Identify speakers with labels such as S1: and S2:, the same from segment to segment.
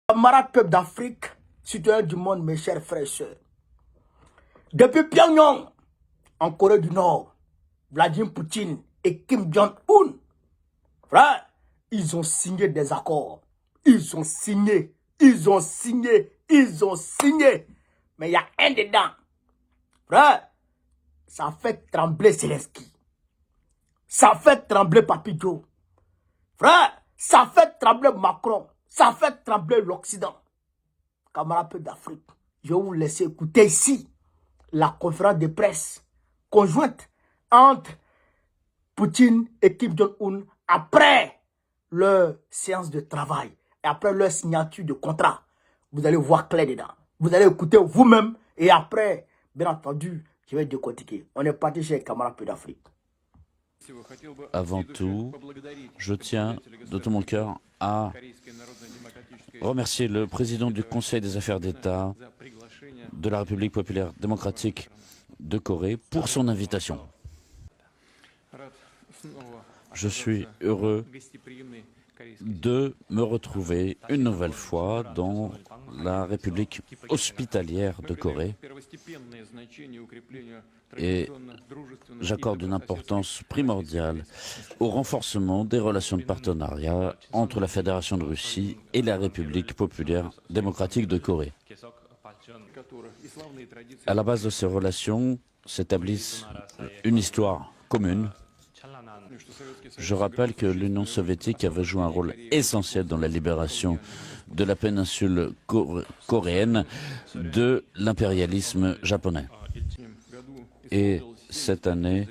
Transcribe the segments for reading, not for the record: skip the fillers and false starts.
S1: Camarades peuple d'Afrique, citoyens du monde, mes chers frères et sœurs. Depuis Pyongyang, en Corée du Nord, Vladimir Poutine et Kim Jong-un, frère, ils ont signé des accords. Ils ont signé. Mais il y a un dedans. Frère, ça fait trembler Zelensky. Ça fait trembler Papito. Frère, ça fait trembler Macron. Ça fait trembler l'Occident. Camarades d'Afrique, je vais vous laisser écouter ici la conférence de presse conjointe entre Poutine et Kim Jong-un après leur séance de travail et après leur signature de contrat. Vous allez voir clair dedans. Vous allez écouter vous-même et après, bien entendu, je vais décortiquer. On est parti chez les camarades d'Afrique.
S2: Avant tout, je tiens de tout mon cœur à remercier le président du Conseil des affaires d'État de la République populaire démocratique de Corée pour son invitation. Je suis heureux de me retrouver une nouvelle fois dans la République hospitalière de Corée et j'accorde une importance primordiale au renforcement des relations de partenariat entre la Fédération de Russie et la République populaire démocratique de Corée. À la base de ces relations s'établissent une histoire commune. Je rappelle que l'Union soviétique avait joué un rôle essentiel dans la libération de la péninsule coréenne de l'impérialisme japonais. Et cette année,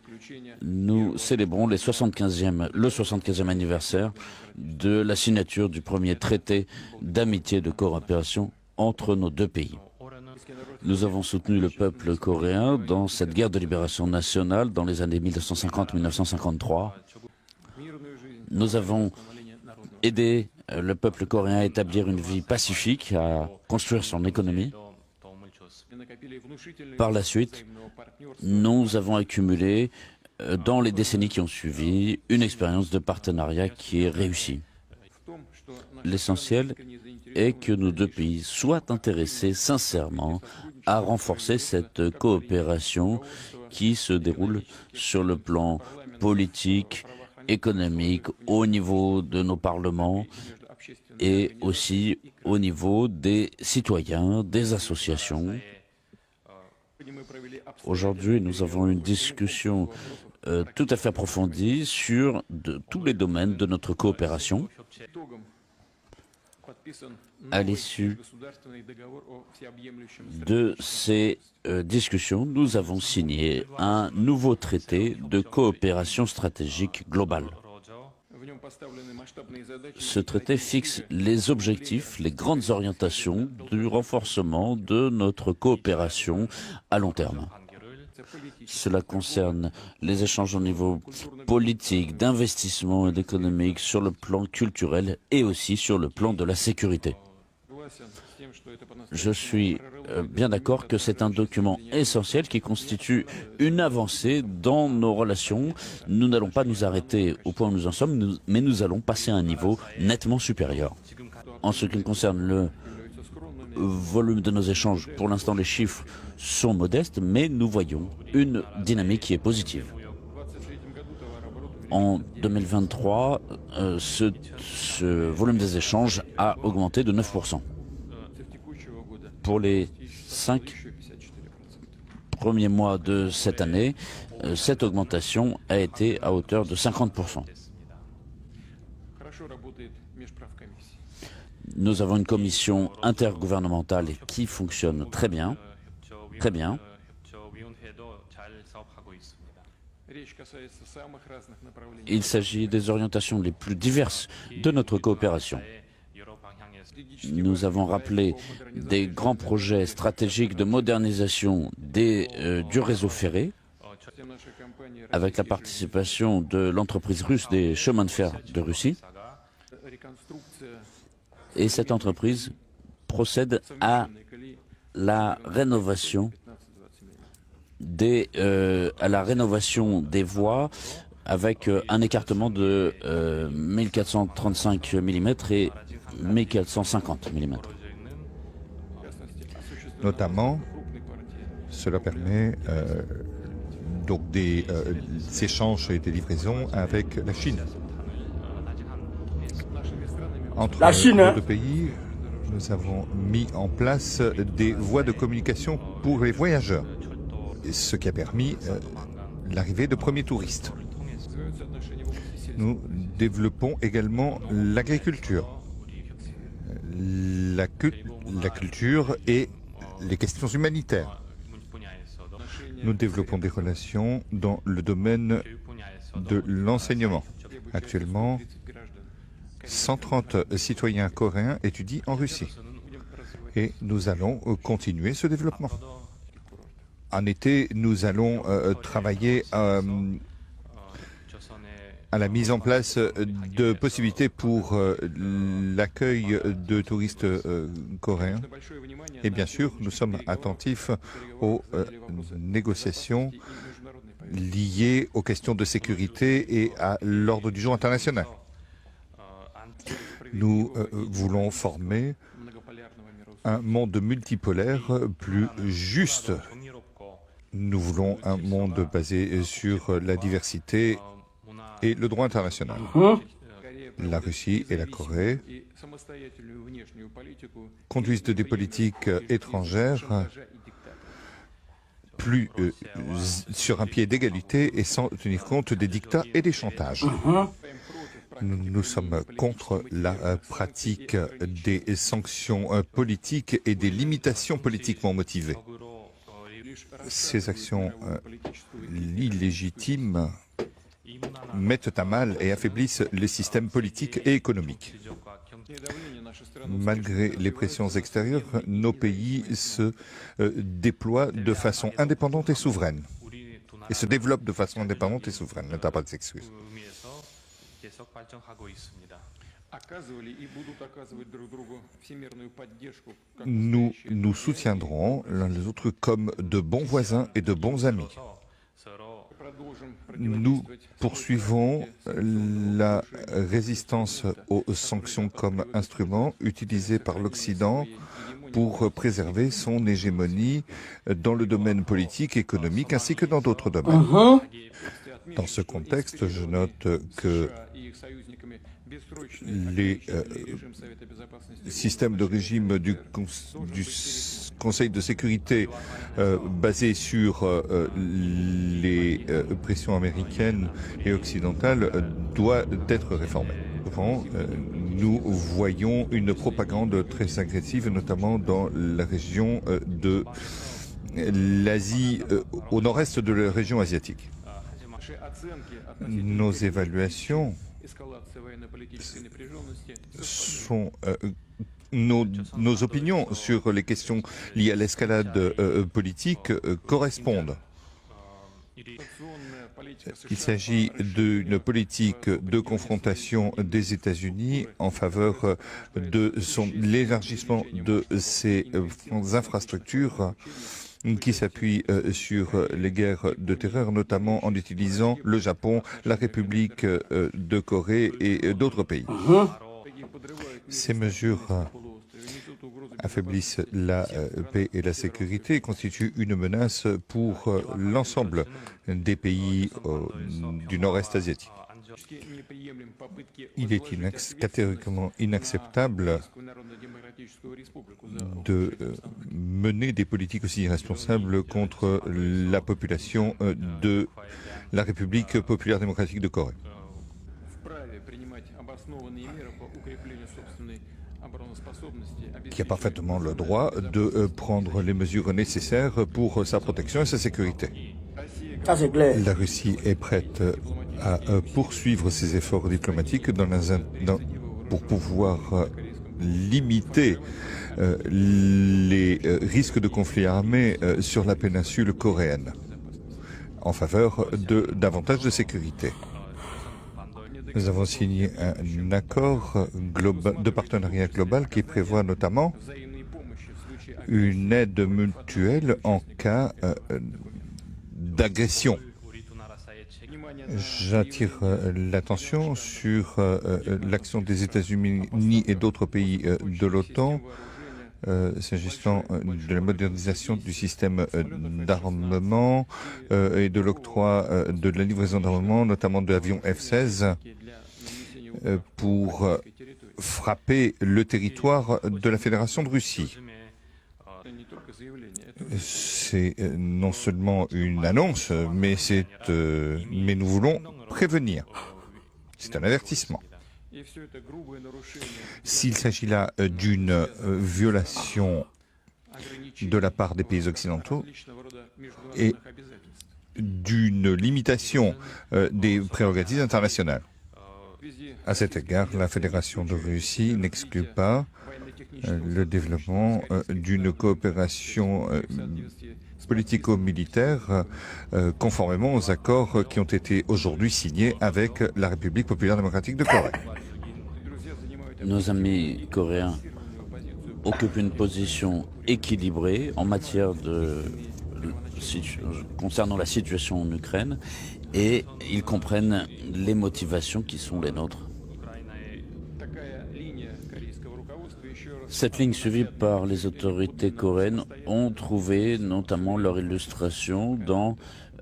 S2: nous célébrons le 75e anniversaire de la signature du premier traité d'amitié et de coopération entre nos deux pays. Nous avons soutenu le peuple coréen dans cette guerre de libération nationale dans les années 1950-1953. Nous avons aidé le peuple coréen à établir une vie pacifique, à construire son économie. Par la suite, nous avons accumulé, dans les décennies qui ont suivi, une expérience de partenariat qui est réussie. L'essentiel est que nos deux pays soient intéressés sincèrement à renforcer cette coopération qui se déroule sur le plan politique, économique, au niveau de nos parlements et aussi au niveau des citoyens, des associations. Aujourd'hui, nous avons une discussion tout à fait approfondie sur tous les domaines de notre coopération. À l'issue de ces discussions, nous avons signé un nouveau traité de coopération stratégique globale. Ce traité fixe les objectifs, les grandes orientations du renforcement de notre coopération à long terme. Cela concerne les échanges au niveau politique, d'investissement et économique, sur le plan culturel et aussi sur le plan de la sécurité. Je suis bien d'accord que c'est un document essentiel qui constitue une avancée dans nos relations. Nous n'allons pas nous arrêter au point où nous en sommes, mais nous allons passer à un niveau nettement supérieur. En ce qui concerne le volume de nos échanges, pour l'instant les chiffres sont modestes, mais nous voyons une dynamique qui est positive. En 2023, ce volume des échanges a augmenté de 9%. Pour les 5 premiers mois de cette année, cette augmentation a été à hauteur de 50%. Nous avons une commission intergouvernementale qui fonctionne très bien. Très bien. Il s'agit des orientations les plus diverses de notre coopération. Nous avons rappelé des grands projets stratégiques de modernisation du réseau ferré, avec la participation de l'entreprise russe des chemins de fer de Russie. Et cette entreprise procède à la rénovation des voies avec un écartement de 1435 mm et 1450 mm.
S3: Notamment, cela permet donc des échanges et des livraisons avec la Chine. Entre
S1: La Chine,
S3: nos deux pays, nous avons mis en place des voies de communication pour les voyageurs, ce qui a permis l'arrivée de premiers touristes. Nous développons également l'agriculture, la culture et les questions humanitaires. Nous développons des relations dans le domaine de l'enseignement. Actuellement, 130 citoyens coréens étudient en Russie et nous allons continuer ce développement. En été, nous allons travailler à la mise en place de possibilités pour l'accueil de touristes coréens. Et bien sûr, nous sommes attentifs aux négociations liées aux questions de sécurité et à l'ordre du jour international. Nous voulons former un monde multipolaire plus juste. Nous voulons un monde basé sur la diversité et le droit international. La Russie et la Corée conduisent des politiques étrangères plus sur un pied d'égalité et sans tenir compte des dictats et des chantages. Nous sommes contre la pratique des sanctions politiques et des limitations politiquement motivées. Ces actions illégitimes mettent à mal et affaiblissent les systèmes politiques et économiques. Malgré les pressions extérieures, nos pays se déploient de façon indépendante et souveraine. Et se développent de façon indépendante et souveraine. Ne t'as pas d'excuses. Nous nous soutiendrons l'un les autres comme de bons voisins et de bons amis. Nous poursuivons la résistance aux sanctions comme instrument utilisé par l'Occident pour préserver son hégémonie dans le domaine politique, économique ainsi que dans d'autres domaines. Dans ce contexte, je note que les systèmes de régime du Conseil de sécurité basés sur les pressions américaines et occidentales doivent être réformés. Nous voyons une propagande très agressive, notamment dans la région de l'Asie, au nord-est de la région asiatique. Nos évaluations sont nos opinions sur les questions liées à l'escalade politique correspondent. Il s'agit d'une politique de confrontation des États-Unis en faveur de l'élargissement de ses infrastructures qui s'appuie sur les guerres de terreur, notamment en utilisant le Japon, la République de Corée et d'autres pays. Ces mesures affaiblissent la paix et la sécurité et constituent une menace pour l'ensemble des pays du nord-est asiatique. Il est catégoriquement inacceptable de mener des politiques aussi irresponsables contre la population de la République populaire démocratique de Corée. Qui a parfaitement le droit de prendre les mesures nécessaires pour sa protection et sa sécurité.
S1: Ça, c'est clair.
S3: La Russie est prête à poursuivre ses efforts diplomatiques pour pouvoir limiter les risques de conflits armés sur la péninsule coréenne en faveur de davantage de sécurité. Nous avons signé un accord de partenariat global qui prévoit notamment une aide mutuelle en cas d'agression. J'attire l'attention sur l'action des États-Unis et d'autres pays de l'OTAN s'agissant de la modernisation du système d'armement et de l'octroi de la livraison d'armement, notamment de l'avion F-16, pour frapper le territoire de la Fédération de Russie. C'est non seulement une annonce, mais nous voulons prévenir. C'est un avertissement. S'il s'agit là d'une violation de la part des pays occidentaux et d'une limitation des prérogatives internationales. À cet égard, la Fédération de Russie n'exclut pas le développement d'une coopération politico-militaire conformément aux accords qui ont été aujourd'hui signés avec la République populaire démocratique de Corée.
S2: Nos amis coréens occupent une position équilibrée en matière concernant la situation en Ukraine et ils comprennent les motivations qui sont les nôtres. Cette ligne suivie par les autorités coréennes ont trouvé notamment leur illustration dans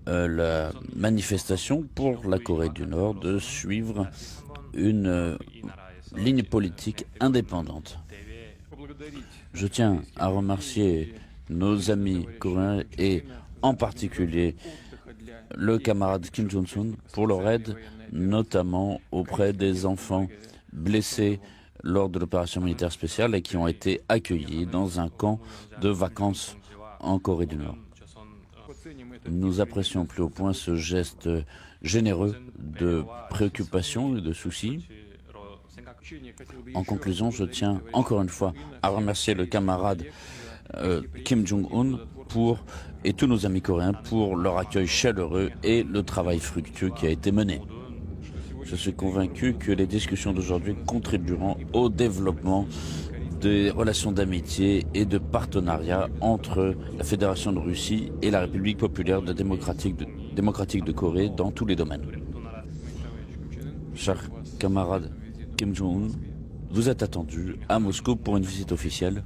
S2: la manifestation pour la Corée du Nord de suivre une ligne politique indépendante. Je tiens à remercier nos amis coréens et en particulier le camarade Kim Jong-un pour leur aide, notamment auprès des enfants blessés lors de l'opération militaire spéciale et qui ont été accueillis dans un camp de vacances en Corée du Nord. Nous apprécions plus au point ce geste généreux de préoccupation et de souci. En conclusion, je tiens encore une fois à remercier le camarade Kim Jong-un et tous nos amis coréens pour leur accueil chaleureux et le travail fructueux qui a été mené. Je suis convaincu que les discussions d'aujourd'hui contribueront au développement des relations d'amitié et de partenariat entre la Fédération de Russie et la République populaire démocratique de Corée dans tous les domaines. Cher camarade Kim Jong-un, vous êtes attendu à Moscou pour une visite officielle.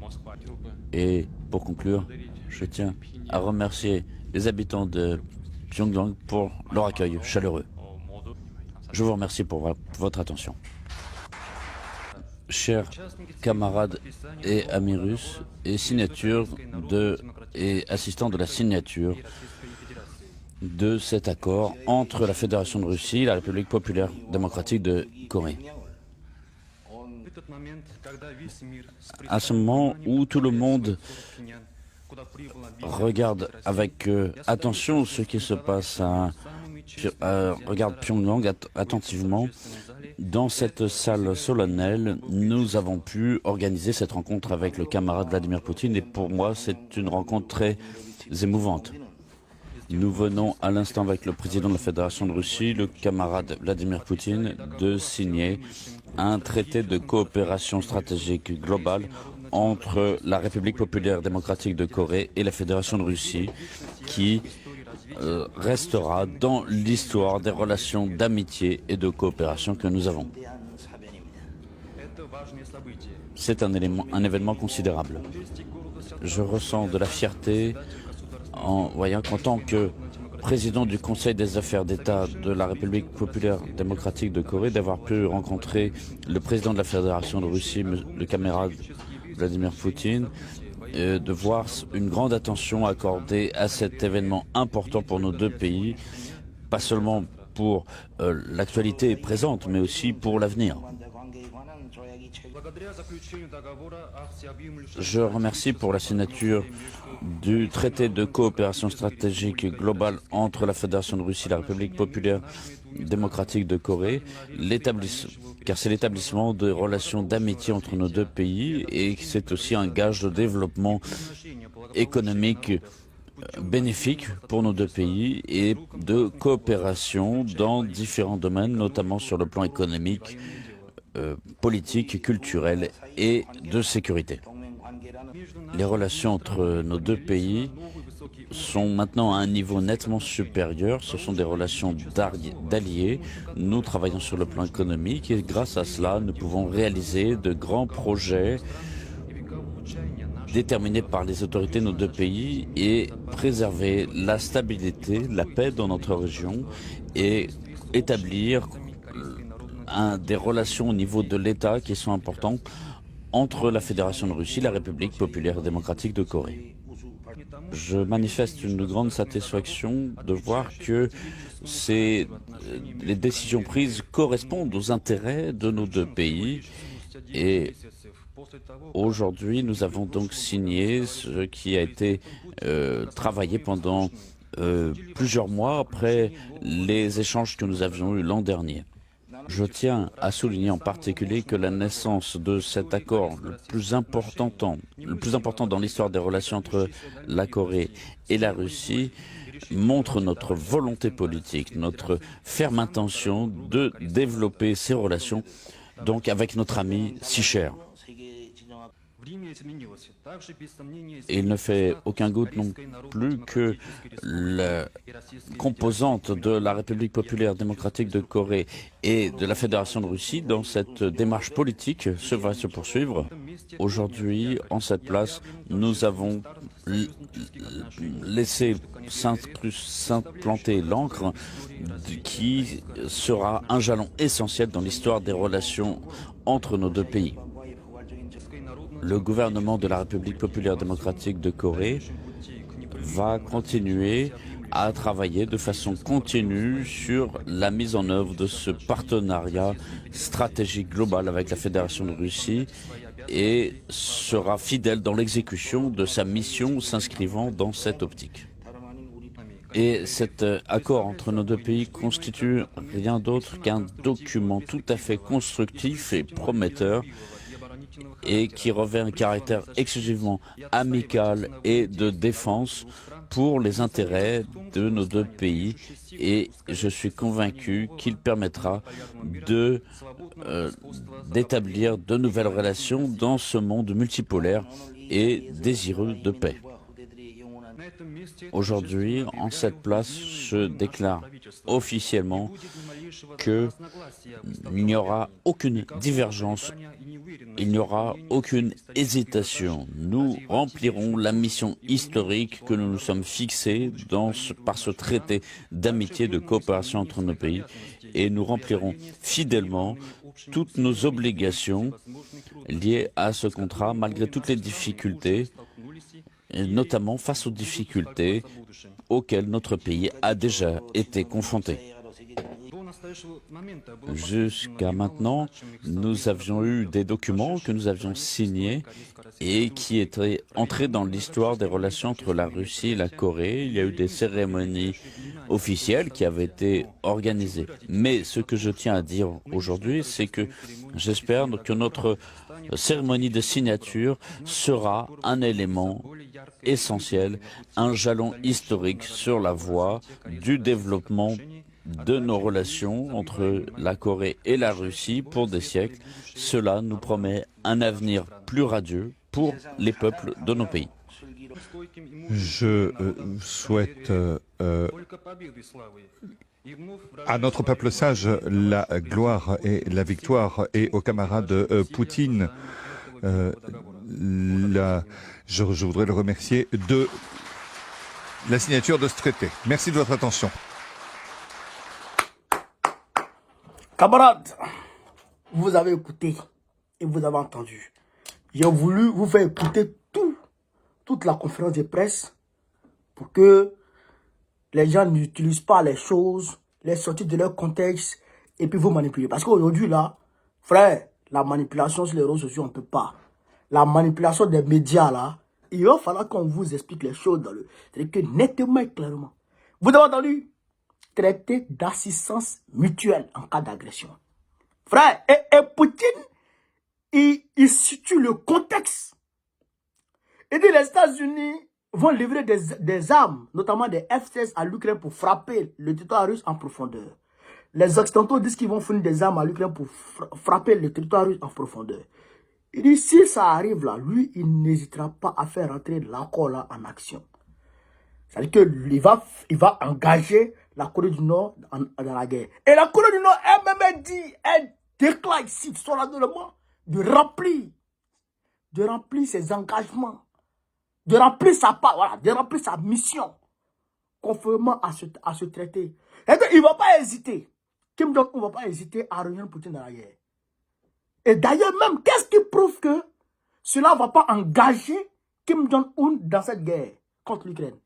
S2: Et pour conclure, je tiens à remercier les habitants de Pyongyang pour leur accueil chaleureux. Je vous remercie pour votre attention. Chers camarades et amis russes et assistants de la signature de cet accord entre la Fédération de Russie et la République populaire démocratique de Corée. À ce moment où tout le monde regarde avec attention ce qui se passe regarde Pyongyang attentivement. Dans cette salle solennelle, nous avons pu organiser cette rencontre avec le camarade Vladimir Poutine et pour moi, c'est une rencontre très émouvante. Nous venons à l'instant avec le président de la Fédération de Russie, le camarade Vladimir Poutine, de signer un traité de coopération stratégique globale entre la République populaire démocratique de Corée et la Fédération de Russie qui restera dans l'histoire des relations d'amitié et de coopération que nous avons. C'est un événement considérable. Je ressens de la fierté en voyant qu'en tant que président du Conseil des affaires d'État de la République populaire démocratique de Corée, d'avoir pu rencontrer le président de la Fédération de Russie, le camarade Vladimir Poutine, de voir une grande attention accordée à cet événement important pour nos deux pays, pas seulement pour l'actualité présente, mais aussi pour l'avenir. Je remercie pour la signature du traité de coopération stratégique globale entre la Fédération de Russie et la République populaire démocratique de Corée, car c'est l'établissement de relations d'amitié entre nos deux pays et c'est aussi un gage de développement économique bénéfique pour nos deux pays et de coopération dans différents domaines, notamment sur le plan économique, politique, culturel et de sécurité. Les relations entre nos deux pays sont maintenant à un niveau nettement supérieur. Ce sont des relations d'alliés. Nous travaillons sur le plan économique et grâce à cela, nous pouvons réaliser de grands projets déterminés par les autorités de nos deux pays et préserver la stabilité, la paix dans notre région et établir des relations au niveau de l'État qui sont importantes entre la Fédération de Russie et la République populaire démocratique de Corée. Je manifeste une grande satisfaction de voir que les décisions prises correspondent aux intérêts de nos deux pays et aujourd'hui nous avons donc signé ce qui a été travaillé pendant plusieurs mois après les échanges que nous avions eus l'an dernier. Je tiens à souligner en particulier que la naissance de cet accord le plus important dans l'histoire des relations entre la Corée et la Russie montre notre volonté politique, notre ferme intention de développer ces relations donc avec notre ami si cher. Et il ne fait aucun doute non plus que la composante de la République populaire démocratique de Corée et de la Fédération de Russie dans cette démarche politique va se poursuivre. Aujourd'hui, en cette place, nous avons laissé s'implanter l'encre qui sera un jalon essentiel dans l'histoire des relations entre nos deux pays. Le gouvernement de la République populaire démocratique de Corée va continuer à travailler de façon continue sur la mise en œuvre de ce partenariat stratégique global avec la Fédération de Russie et sera fidèle dans l'exécution de sa mission s'inscrivant dans cette optique. Et cet accord entre nos deux pays constitue rien d'autre qu'un document tout à fait constructif et prometteur et qui revêt un caractère exclusivement amical et de défense pour les intérêts de nos deux pays et je suis convaincu qu'il permettra d'établir de nouvelles relations dans ce monde multipolaire et désireux de paix. Aujourd'hui, en cette place, je déclare officiellement qu'il n'y aura aucune divergence, il n'y aura aucune hésitation. Nous remplirons la mission historique que nous nous sommes fixée par ce traité d'amitié et de coopération entre nos pays et nous remplirons fidèlement toutes nos obligations liées à ce contrat malgré toutes les difficultés, et notamment face aux difficultés auxquelles notre pays a déjà été confronté. Jusqu'à maintenant, nous avions eu des documents que nous avions signés et qui étaient entrés dans l'histoire des relations entre la Russie et la Corée. Il y a eu des cérémonies officielles qui avaient été organisées. Mais ce que je tiens à dire aujourd'hui, c'est que j'espère que notre cérémonie de signature sera un élément essentiel, un jalon historique sur la voie du développement de nos relations entre la Corée et la Russie pour des siècles. Cela nous promet un avenir plus radieux pour les peuples de nos pays.
S3: Je souhaite à notre peuple sage la gloire et la victoire et aux camarades Poutine. Je voudrais le remercier de la signature de ce traité. Merci de votre attention.
S1: Camarades, vous avez écouté et vous avez entendu. J'ai voulu vous faire écouter toute la conférence de presse pour que les gens n'utilisent pas les choses, les sortir de leur contexte et puis vous manipuler. Parce qu'aujourd'hui, là, frère, la manipulation sur les réseaux sociaux, on ne peut pas. La manipulation des médias, là, il va falloir qu'on vous explique les choses dans c'est-à-dire que nettement et clairement. Vous avez entendu? Traité d'assistance mutuelle en cas d'agression. Frère, et Poutine, il situe le contexte. Il dit les États-Unis vont livrer des armes, notamment des F-16 à l'Ukraine pour frapper le territoire russe en profondeur. Les Occidentaux disent qu'ils vont fournir des armes à l'Ukraine pour frapper le territoire russe en profondeur. Il dit si ça arrive là, lui, il n'hésitera pas à faire rentrer l'accord là en action. C'est-à-dire qu'il va engager la Corée du Nord dans la guerre. Et la Corée du Nord elle-même dit, elle déclare ici solennellement de remplir ses engagements, de remplir sa part, voilà, de remplir sa mission, conformément à ce traité. Et donc, il ne va pas hésiter. Kim Jong-un ne va pas hésiter à rejoindre Poutine dans la guerre. Et d'ailleurs même, qu'est-ce qui prouve que cela ne va pas engager Kim Jong-un dans cette guerre contre l'Ukraine?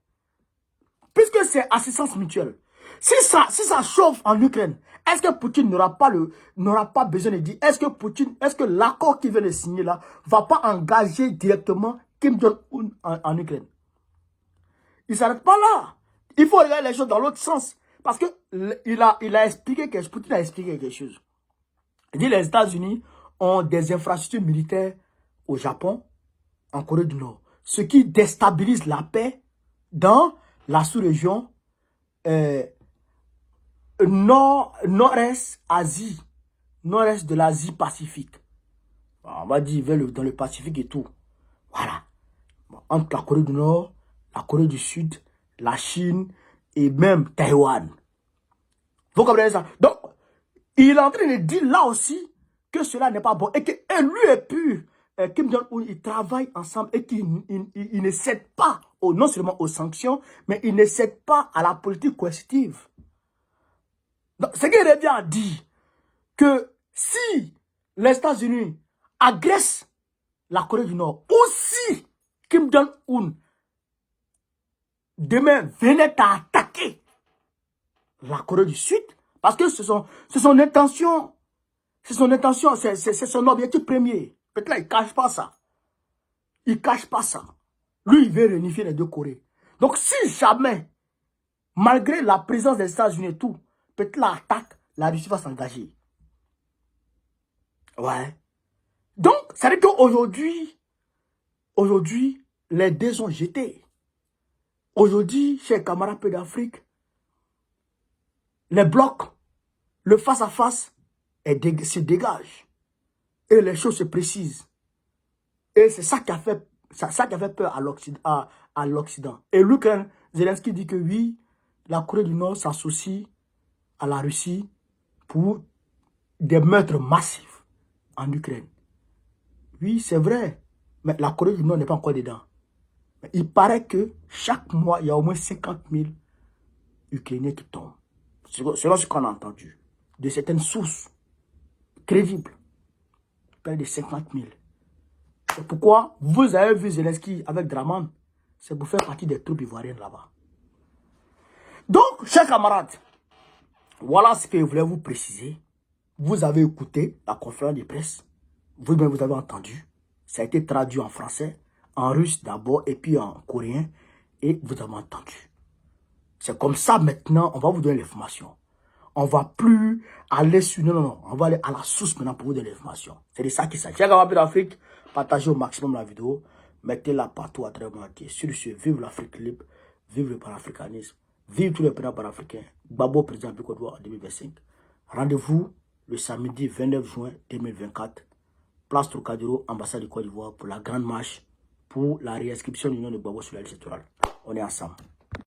S1: Puisque c'est assistance mutuelle. Si ça chauffe en Ukraine, est-ce que Poutine n'aura pas besoin de dire, est-ce que l'accord qu'il vient de signer là, va pas engager directement Kim Jong-un en Ukraine? Il ne s'arrête pas là. Il faut regarder les choses dans l'autre sens. Parce que Poutine a expliqué quelque chose. Il dit les États-Unis ont des infrastructures militaires au Japon, en Corée du Nord. Ce qui déstabilise la paix dans la sous-région nord-est Asie, nord-est de l'Asie Pacifique. On va dire dans le Pacifique et tout. Voilà. Entre la Corée du Nord, la Corée du Sud, la Chine et même Taïwan. Vous comprenez ça? Donc, il est en train de dire là aussi que cela n'est pas bon. Et que lui et puis Kim Jong-un, ils travaillent ensemble et qu'ils ne cèdent pas non seulement aux sanctions, mais ils ne cèdent pas à la politique coercitive. Donc, ce qui revient à dire que si les États-Unis agressent la Corée du Nord, ou si Kim Jong-un demain venait à attaquer la Corée du Sud, parce que c'est son intention, c'est son objectif premier. Peut-être là, il ne cache pas ça. Il ne cache pas ça. Lui, il veut réunifier les deux Corées. Donc, si jamais, malgré la présence des États-Unis et tout, peut-être l'attaque, la Russie va s'engager. Ouais. Donc, ça veut dire qu'aujourd'hui, les dés sont jetés. Aujourd'hui, chers camarades peu d'Afrique, les blocs, le face-à-face se dégage. Et les choses se précisent. Et c'est ça qui a fait peur à l'Occident. Et l'Ukraine, Zelensky dit que oui, la Corée du Nord s'associe à la Russie pour des meurtres massifs en Ukraine. Oui, c'est vrai. Mais la Corée du Nord n'est pas encore dedans. Mais il paraît que chaque mois, il y a au moins 50 000 Ukrainiens qui tombent. Selon ce qu'on a entendu. De certaines sources crédibles. Près de 50 000. C'est pourquoi vous avez vu Zelensky avec Draman. C'est pour faire partie des troupes ivoiriennes là-bas. Donc, chers camarades, voilà ce que je voulais vous préciser. Vous avez écouté la conférence de presse. Vous-même, vous avez entendu. Ça a été traduit en français, en russe d'abord, et puis en coréen. Et vous avez entendu. C'est comme ça maintenant, on va vous donner l'information. On ne va plus aller sur... Non. On va aller à la source maintenant pour vous donner l'information. C'est de ça qu'il s'agit. Chers camarades d'Afrique, partagez au maximum la vidéo. Mettez-la partout à travers le monde entier. Sur ce, vive l'Afrique libre. Vive le panafricanisme. Vive tous les présidents panafricains. Gbagbo, président de Côte d'Ivoire en 2025. Rendez-vous le samedi 29 juin 2024. Place Trocadéro, ambassade de Côte d'Ivoire pour la grande marche pour la réinscription du nom de Gbagbo sur la liste électorale. On est ensemble.